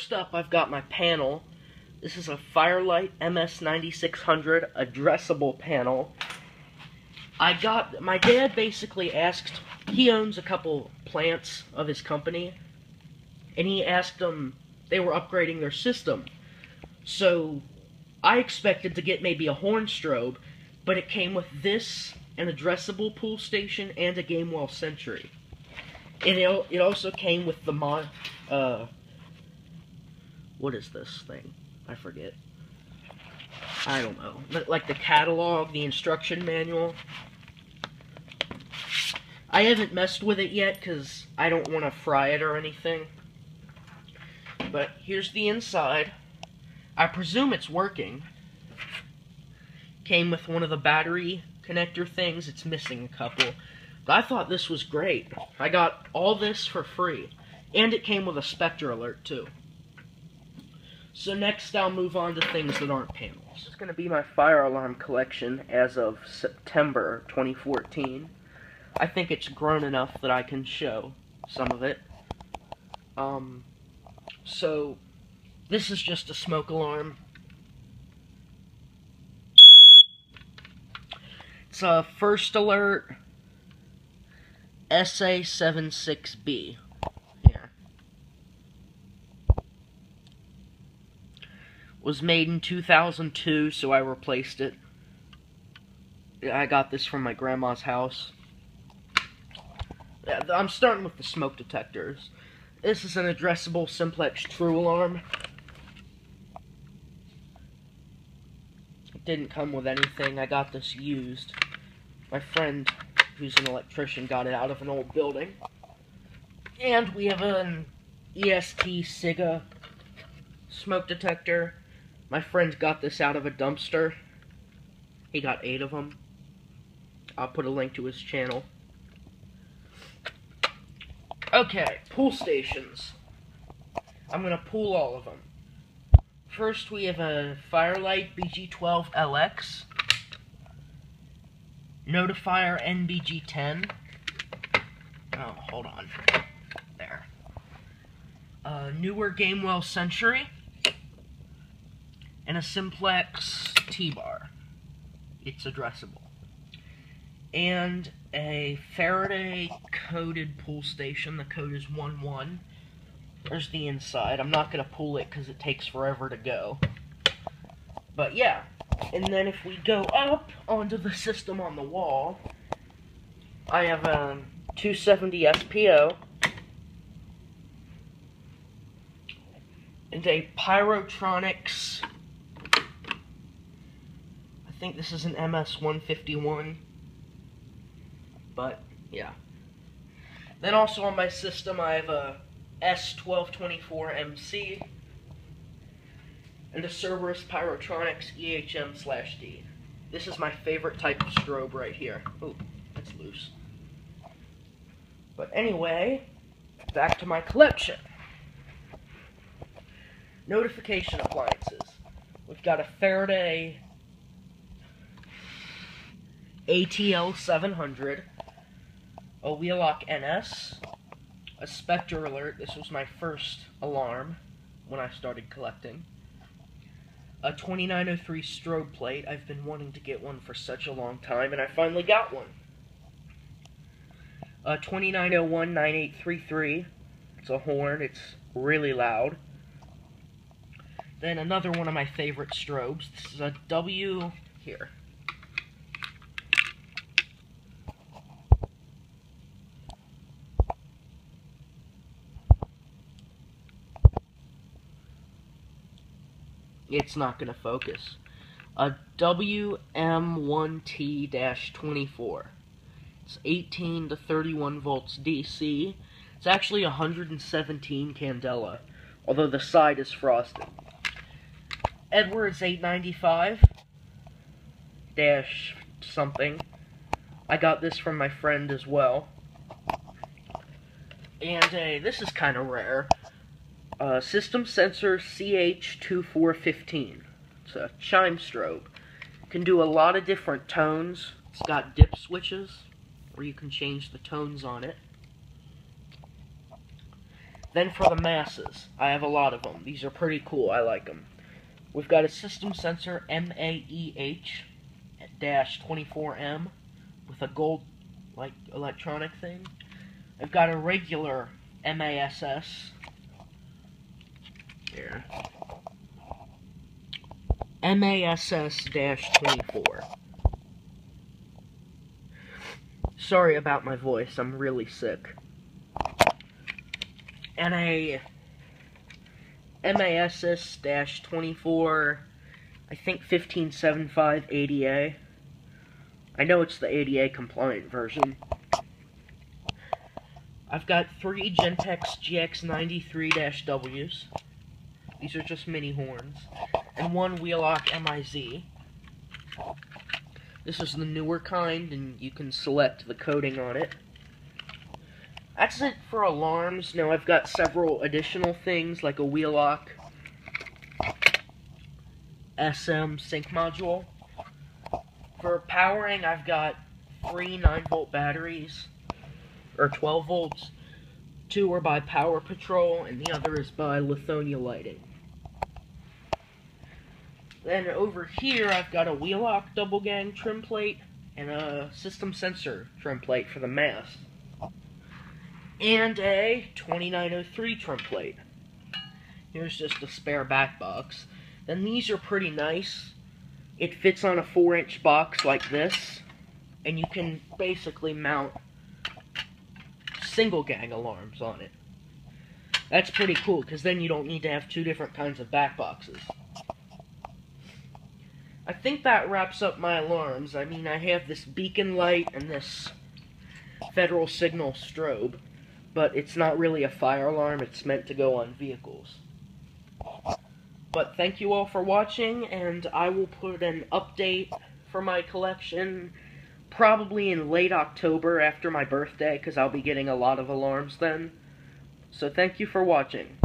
first up, I've got my panel. This is a Firelight MS9600 addressable panel. My dad basically asked, he owns a couple plants of his company, and he asked them, they were upgrading their system. So I expected to get maybe a horn strobe, but it came with this, an addressable pull station, and a Gamewell Sentry. And it also came with the what is this thing? I forget. I don't know. Like the catalog, the instruction manual. I haven't messed with it yet because I don't want to fry it or anything. But here's the inside. I presume it's working. Came with one of the battery connector things. It's missing a couple. But I thought this was great. I got all this for free. And it came with a Spectre alert too. So next I'll move on to things that aren't panels. This is going to be my fire alarm collection as of September 2014. I think it's grown enough that I can show some of it. So this is just a smoke alarm. It's a First Alert SA76B. Here. Was made in 2002, so I replaced it. I got this from my grandma's house. I'm starting with the smoke detectors. This is an addressable simplex true alarm. It didn't come with anything. I got this used. My friend, who's an electrician, got it out of an old building. And we have an EST SIGA smoke detector. My friend got this out of a dumpster. He got 8 of them. I'll put a link to his channel. Okay, pool stations. I'm going to pool all of them. First, we have a Firelight BG12LX, Notifier NBG10. Oh, hold on. There. Newer Gamewell Sentry, and a Simplex T-Bar. It's addressable. And a Faraday coded pool station. The code is 11. There's the inside. I'm not going to pull it because it takes forever to go. But yeah. And then if we go up onto the system on the wall, I have a 270 SPO and a Pyrotronics. I think this is an MS-151. But, yeah. Then also on my system, I have a S1224MC and a Cerberus Pyrotronics EHM/D. This is my favorite type of strobe right here. Ooh, that's loose. But anyway, back to my collection. Notification appliances. We've got a Faraday ATL700, a Wheelock NS, a Spectre alert. This was my first alarm when I started collecting. A 2903 strobe plate. I've been wanting to get one for such a long time, and I finally got one. A 2901 9833. It's a horn. It's really loud. Then another one of my favorite strobes. This is a W... Here. It's not going to focus. A WM1T-24. It's 18 to 31 volts DC. It's actually 117 candela, although the side is frosted. Edwards 895 dash something. I got this from my friend as well. And this is kind of rare. System Sensor CH2415. It's a chime strobe. It can do a lot of different tones. It's got dip switches where you can change the tones on it. Then for the masses, I have a lot of them. These are pretty cool. I like them. We've got a system sensor MAEH-24M with a gold, like, electronic thing. I've got a regular MASS. Here. MASS-24. Sorry about my voice, I'm really sick. And a MASS-24, I think 1575 ADA. I know it's the ADA compliant version. I've got 3 Gentex GX93-Ws. These are just mini horns. And 1 Wheelock MIZ. This is the newer kind, and you can select the coding on it. That's it for alarms. Now I've got several additional things, like a Wheelock SM sync module. For powering, I've got 3 9-volt batteries, or 12 volts. 2 are by Power Patrol, and the other is by Lithonia Lighting. Then over here, I've got a Wheelock double gang trim plate, and a system sensor trim plate for the mast. And a 2903 trim plate. Here's just a spare back box. Then these are pretty nice. It fits on a 4-inch box like this, and you can basically mount single gang alarms on it. That's pretty cool, because then you don't need to have 2 different kinds of back boxes. I think that wraps up my alarms. I mean, I have this beacon light and this federal signal strobe, but it's not really a fire alarm. It's meant to go on vehicles. But thank you all for watching, and I will put an update for my collection probably in late October after my birthday, because I'll be getting a lot of alarms then. So thank you for watching.